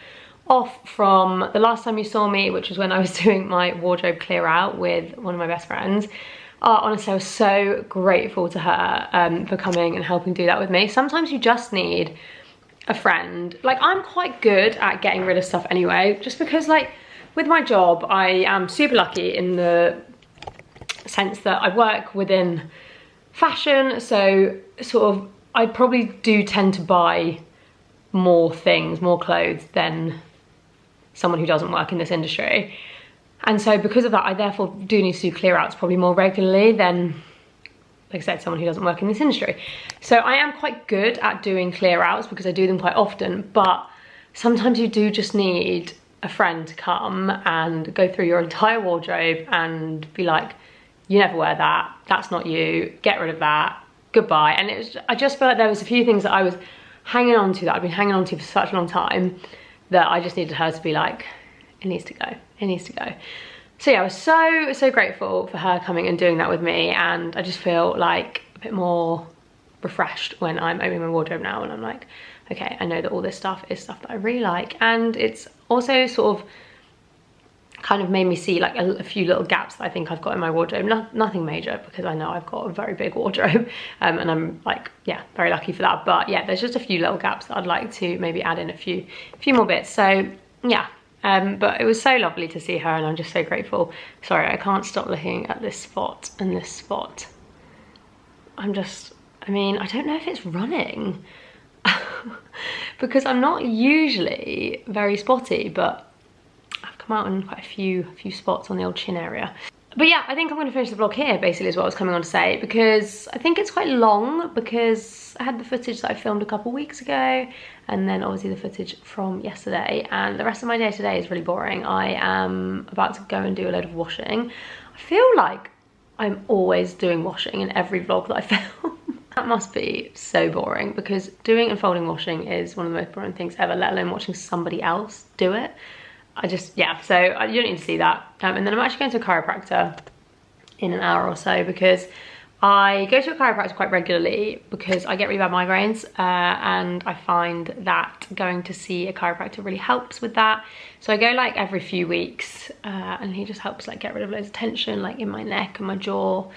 S1: off from the last time you saw me, which was when I was doing my wardrobe clear out with one of my best friends. Honestly, I was so grateful to her for coming and helping do that with me. Sometimes you just need a friend. Like, I'm quite good at getting rid of stuff anyway, just because like with my job, I am super lucky in the sense that I work within fashion. So sort of, I probably do tend to buy more things, more clothes than someone who doesn't work in this industry. And so because of that, I therefore do need to do clear outs probably more regularly than, like I said, someone who doesn't work in this industry. So I am quite good at doing clear outs because I do them quite often, but sometimes you do just need a friend to come and go through your entire wardrobe and be like, you never wear that, that's not you, get rid of that, goodbye. And it was, I just felt like there was a few things that I was hanging on to, that I've been hanging on to for such a long time, that I just needed her to be like, it needs to go, it needs to go. So yeah, I was so grateful for her coming and doing that with me, and I just feel like a bit more refreshed when I'm opening my wardrobe now, and I'm like, okay, I know that all this stuff is stuff that I really like, and it's also sort of kind of made me see like a few little gaps that I think I've got in my wardrobe. Nothing major, because I know I've got a very big wardrobe, and I'm like, yeah, very lucky for that. But yeah, there's just a few little gaps that I'd like to maybe add in a few more bits. So yeah, but it was so lovely to see her, and I'm just so grateful. Sorry, I can't stop looking at this spot and this spot. I mean, I don't know if it's running because I'm not usually very spotty, but I've come out in quite a few spots on the old chin area. But yeah, I think I'm going to finish the vlog here, basically, is what I was coming on to say, because I think it's quite long, because I had the footage that I filmed a couple weeks ago, and then obviously the footage from yesterday, and the rest of my day today is really boring. I am about to go and do a load of washing. I feel like I'm always doing washing in every vlog that I film. That must be so boring, because doing and folding washing is one of the most boring things ever, let alone watching somebody else do it. Yeah, so you don't need to see that. And then I'm actually going to a chiropractor in an hour or so, because I go to a chiropractor quite regularly because I get really bad migraines, and I find that going to see a chiropractor really helps with that. So I go like every few weeks, and he just helps like get rid of loads of tension like in my neck and my jaw,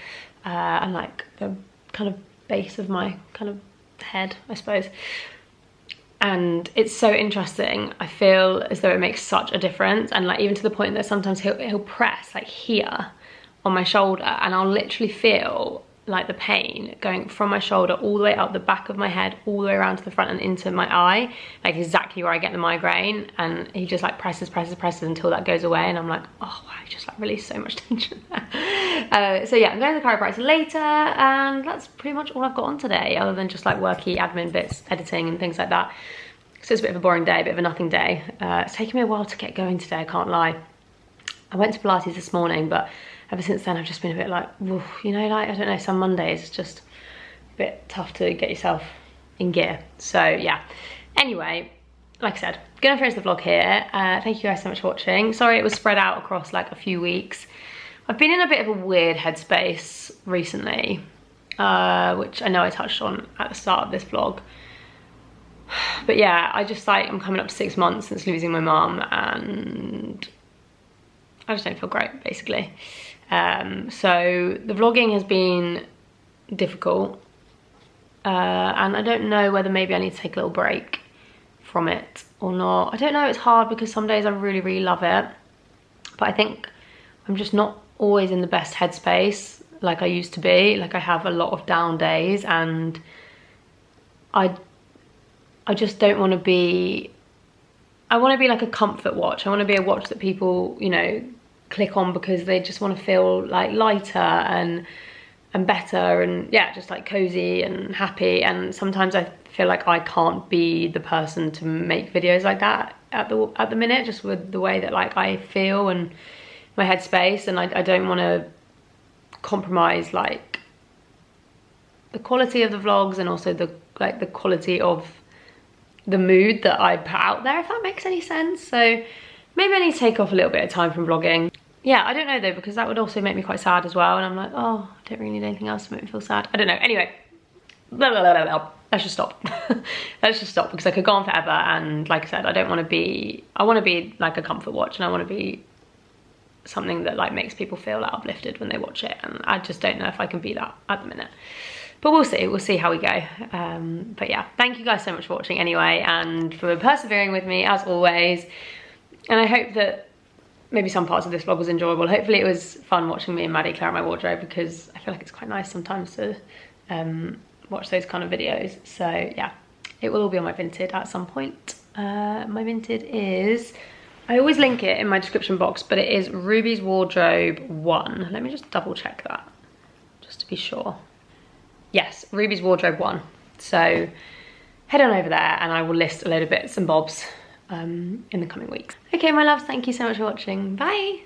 S1: and like the kind of base of my kind of head, I suppose. And it's so interesting. I feel as though it makes such a difference, and like even to the point that sometimes he'll press like here on my shoulder, and I'll literally feel like the pain going from my shoulder all the way up the back of my head, all the way around to the front and into my eye, like exactly where I get the migraine. And he just like presses until that goes away, and I'm like, oh wow, I just like release so much tension there. So yeah, I'm going to the chiropractor later, and that's pretty much all I've got on today, other than just like worky admin bits, editing and things like that. So it's a bit of a boring day, a bit of a nothing day. It's taken me a while to get going today, I can't lie. I went to Pilates this morning, but ever since then I've just been a bit like, woof, you know, like, I don't know, some Mondays it's just a bit tough to get yourself in gear. So yeah, anyway, like I said, gonna finish the vlog here. Thank you guys so much for watching. Sorry it was spread out across like a few weeks. I've been in a bit of a weird headspace recently, which I know I touched on at the start of this vlog. But yeah, I just like, I'm coming up to 6 months since losing my mum, and I just don't feel great, basically. So the vlogging has been difficult, and I don't know whether maybe I need to take a little break from it or not. I don't know, it's hard because some days I really love it, but I think I'm just not always in the best headspace like I used to be. Like I have a lot of down days, and I just don't want to be, I want to be like a comfort watch. I want to be a watch that people, you know, click on because they just want to feel like lighter and better, and yeah, just like cozy and happy. And sometimes I feel like I can't be the person to make videos like that at the minute, just with the way that like I feel and my headspace, and I don't want to compromise like the quality of the vlogs and also the quality of the mood that I put out there, if that makes any sense. So maybe I need to take off a little bit of time from vlogging. Yeah, I don't know though, because that would also make me quite sad as well, and I'm like, oh, I don't really need anything else to make me feel sad. I don't know. Anyway, blah, blah, blah, blah, blah. Let's just stop. Let's just stop, because I could go on forever, and like I said, I don't want to be, I want to be like a comfort watch, and I want to be something that like makes people feel like uplifted when they watch it, and I just don't know if I can be that at the minute. But we'll see how we go. But yeah, thank you guys so much for watching anyway, and for persevering with me as always. And I hope that maybe some parts of this vlog was enjoyable. Hopefully it was fun watching me and Maddie clear out my wardrobe, because I feel like it's quite nice sometimes to watch those kind of videos. So yeah, it will all be on my Vinted at some point. My Vinted is, I always link it in my description box, but it is Ruby's Wardrobe 1. Let me just double check that, just to be sure. Yes, Ruby's Wardrobe 1. So head on over there, and I will list a load of bits and bobs in the coming weeks. Okay, my loves, thank you so much for watching. Bye.